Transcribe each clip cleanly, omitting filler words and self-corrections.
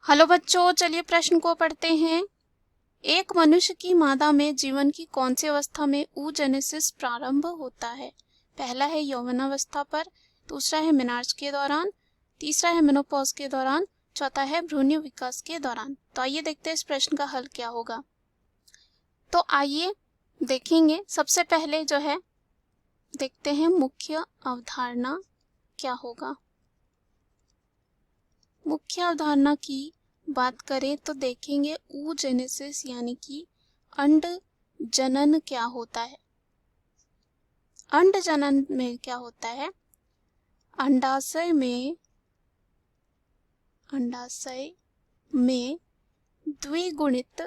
Hello बच्चों, चलिए प्रश्न को पढ़ते हैं। एक मनुष्य की मादा में जीवन की कौन सी अवस्था में oogenesis प्रारंभ होता है? पहला है यौवनावस्था पर, दूसरा है मेनार्च के दौरान, तीसरा है मेनोपॉज के दौरान, चौथा है भ्रूण विकास के दौरान। तो आइए देखते हैं इस प्रश्न का हल क्या होगा। तो आइए देखेंगे, सबसे पहले जो है देखते हैं मुख्य अवधारणा क्या होगा। मुख्य अवधारणा की बात करें तो देखेंगे oogenesis यानी कि अंड जनन क्या होता है। अंड जनन में क्या होता है, अंडाशय में द्विगुणित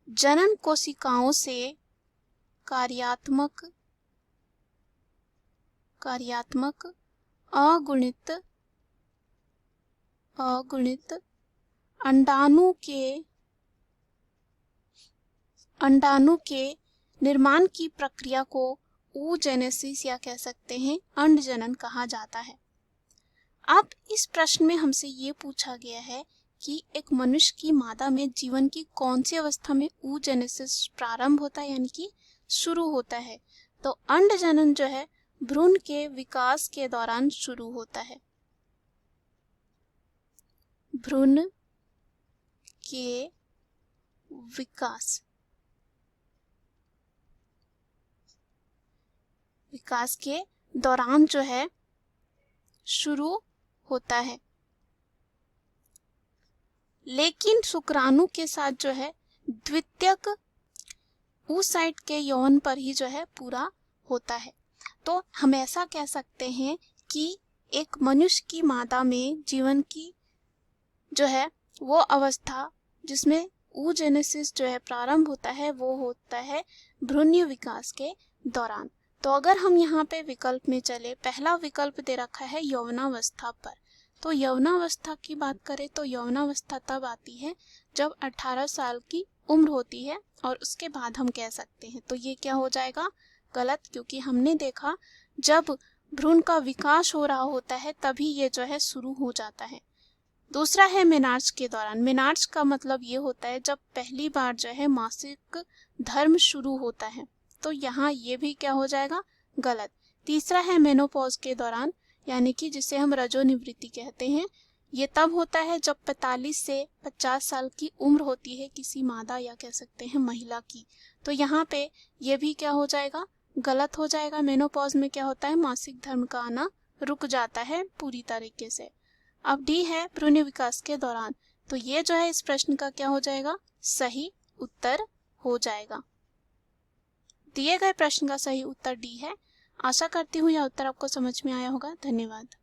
जनन कोशिकाओं से कार्यात्मक अगुणित अंडाणु के निर्माण की प्रक्रिया को oogenesis या कह सकते हैं अंड जनन कहा जाता है। अब इस प्रश्न में हमसे ये पूछा गया है कि एक मनुष्य की मादा में जीवन की कौन सी अवस्था में oogenesis प्रारंभ होता है यानी कि शुरू होता है। तो अंड जनन जो है भ्रूण के विकास के दौरान शुरू होता है। भ्रूण के विकास के दौरान जो है शुरू होता है, लेकिन शुक्राणु के साथ जो है द्वितीयक oocyte के यौवन पर ही जो है पूरा होता है। तो हम ऐसा कह सकते हैं कि एक मनुष्य की मादा में जीवन की जो है वो अवस्था जिसमें oogenesis जो है प्रारंभ होता है वो होता है भ्रूण विकास के दौरान। तो अगर हम यहाँ पे विकल्प में चले, पहला विकल्प दे रखा है यौवनावस्था पर। तो यौवनावस्था की बात करें तो यौवनावस्था तब आती है जब 18 साल की उम्र होती है और उसके बाद हम कह सकते हैं। तो ये क्या हो जाएगा, गलत, क्योंकि हमने देखा जब भ्रूण का विकास हो रहा होता है तभी ये जो है शुरू हो जाता है। दूसरा है मेनार्च के दौरान। मेनार्च का मतलब ये होता है जब पहली बार जो है मासिक धर्म शुरू होता है। तो यहाँ ये भी क्या हो जाएगा, गलत। तीसरा है मेनोपॉज के दौरान, यानी कि जिसे हम रजोनिवृत्ति कहते हैं। ये तब होता है जब 45 से 50 साल की उम्र होती है किसी मादा या कह सकते हैं महिला की। तो यहाँ पे ये भी क्या हो जाएगा, गलत हो जाएगा। मेनोपॉज में क्या होता है, मासिक धर्म का आना रुक जाता है पूरी तरीके से। अब डी है भ्रूण विकास के दौरान। तो ये जो है इस प्रश्न का क्या हो जाएगा, सही उत्तर हो जाएगा। दिए गए प्रश्न का सही उत्तर डी है। आशा करती हूँ यह उत्तर आपको समझ में आया होगा। धन्यवाद।